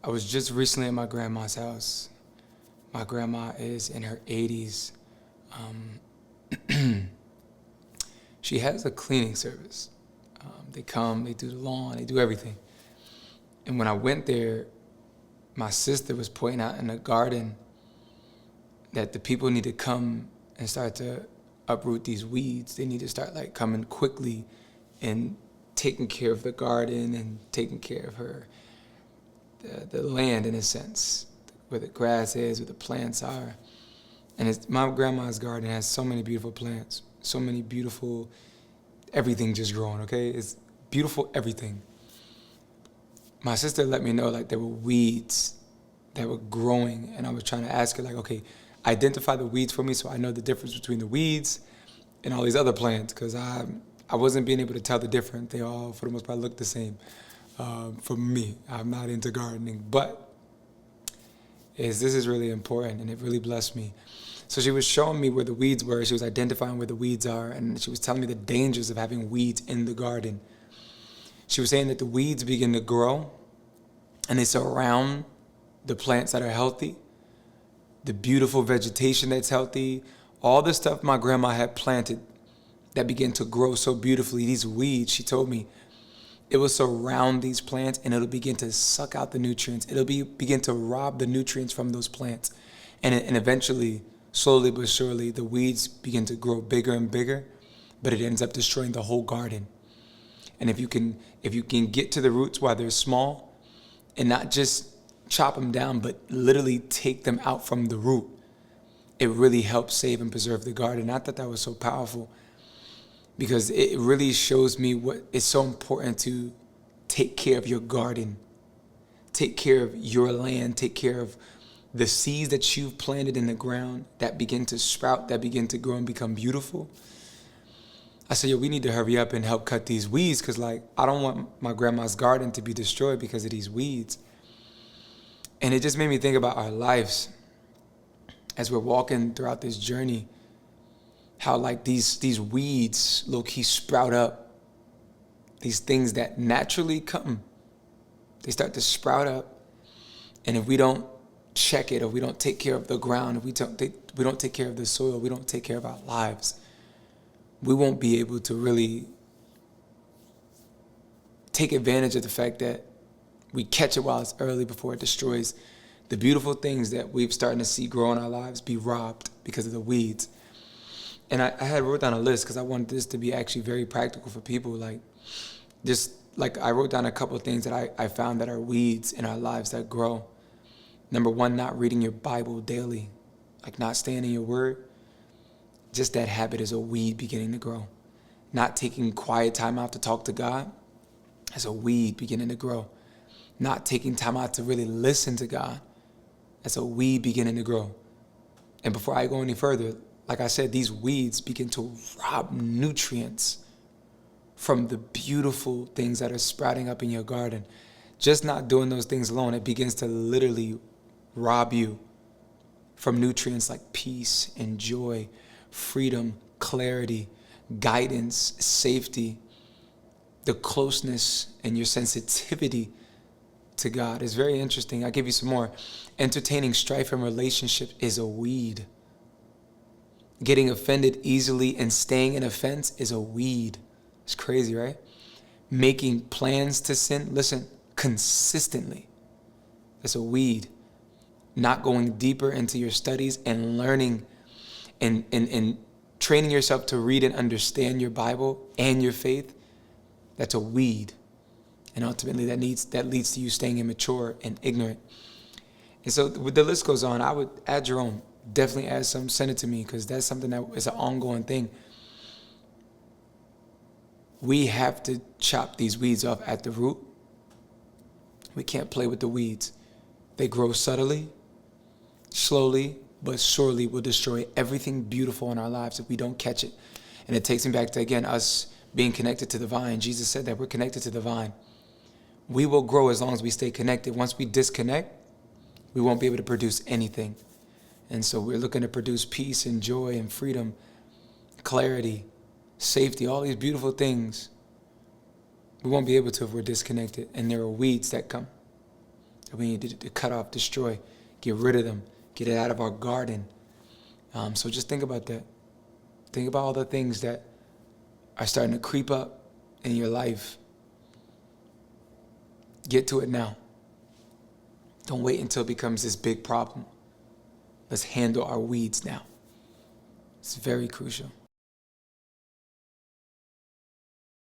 I was just recently at my grandma's house. My grandma is in her 80s. She has a cleaning service. They come, they do the lawn, they do everything. And when I went there, my sister was pointing out in the garden that the people need to come and start to uproot these weeds. They need to start like coming quickly and taking care of the garden and taking care of the land in a sense, where the grass is, where the plants are. And my grandma's garden has so many beautiful plants, so many beautiful, everything just growing, okay? It's beautiful everything. My sister let me know like there were weeds that were growing, and I was trying to ask her like, okay, identify the weeds for me so I know the difference between the weeds and all these other plants, because I wasn't being able to tell the difference. They all, for the most part, look the same. For me, I'm not into gardening, but this is really important, and it really blessed me. So she was showing me where the weeds were. She was identifying where the weeds are, and she was telling me the dangers of having weeds in the garden. She was saying that the weeds begin to grow, and they surround the plants that are healthy, the beautiful vegetation that's healthy, all the stuff my grandma had planted that began to grow so beautifully. These weeds, she told me, it will surround these plants and it'll begin to suck out the nutrients. It'll begin to rob the nutrients from those plants. And eventually, slowly but surely, the weeds begin to grow bigger and bigger, but it ends up destroying the whole garden. And if you can get to the roots while they're small and not just chop them down, but literally take them out from the root, it really helps save and preserve the garden. I thought that was so powerful, because it really shows me what is so important to take care of your garden, take care of your land, take care of the seeds that you've planted in the ground that begin to sprout, that begin to grow and become beautiful. I said, we need to hurry up and help cut these weeds, because like I don't want my grandma's garden to be destroyed because of these weeds. And it just made me think about our lives as we're walking throughout this journey, how like these weeds low-key sprout up, these things that naturally come, they start to sprout up. And if we don't check it, or we don't take care of the ground, if we don't take care of the soil, we don't take care of our lives, we won't be able to really take advantage of the fact that we catch it while it's early before it destroys the beautiful things that we've starting to see grow in our lives be robbed because of the weeds. And I had wrote down a list because I wanted this to be actually very practical for people. Like, just like I wrote down a couple of things that I found that are weeds in our lives that grow. Number one, not reading your Bible daily, like not staying in your word. Just that habit is a weed beginning to grow. Not taking quiet time out to talk to God is a weed beginning to grow. Not taking time out to really listen to God, that's a weed beginning to grow. And before I go any further, like I said, these weeds begin to rob nutrients from the beautiful things that are sprouting up in your garden. Just not doing those things alone, it begins to literally rob you from nutrients like peace and joy, freedom, clarity, guidance, safety, the closeness and your sensitivity to God. Is very interesting. I'll give you some more. Entertaining strife in relationship is a weed. Getting offended easily and staying in offense is a weed. It's crazy, right? Making plans to sin, listen, consistently. That's a weed. Not going deeper into your studies and learning and training yourself to read and understand your Bible and your faith, that's a weed. And ultimately that leads to you staying immature and ignorant. And so the list goes on. I would add your own. Definitely add some, send it to me, because that's something that is an ongoing thing. We have to chop these weeds off at the root. We can't play with the weeds. They grow subtly, slowly, but surely will destroy everything beautiful in our lives if we don't catch it. And it takes me back to, again, us being connected to the vine. Jesus said that we're connected to the vine. We will grow as long as we stay connected. Once we disconnect, we won't be able to produce anything. And so we're looking to produce peace and joy and freedom, clarity, safety, all these beautiful things. We won't be able to if we're disconnected. And there are weeds that come. that we need to cut off, destroy, get rid of them, get it out of our garden. So just think about that. Think about all the things that are starting to creep up in your life. Get to it now. Don't wait until it becomes this big problem. Let's handle our weeds now. It's very crucial.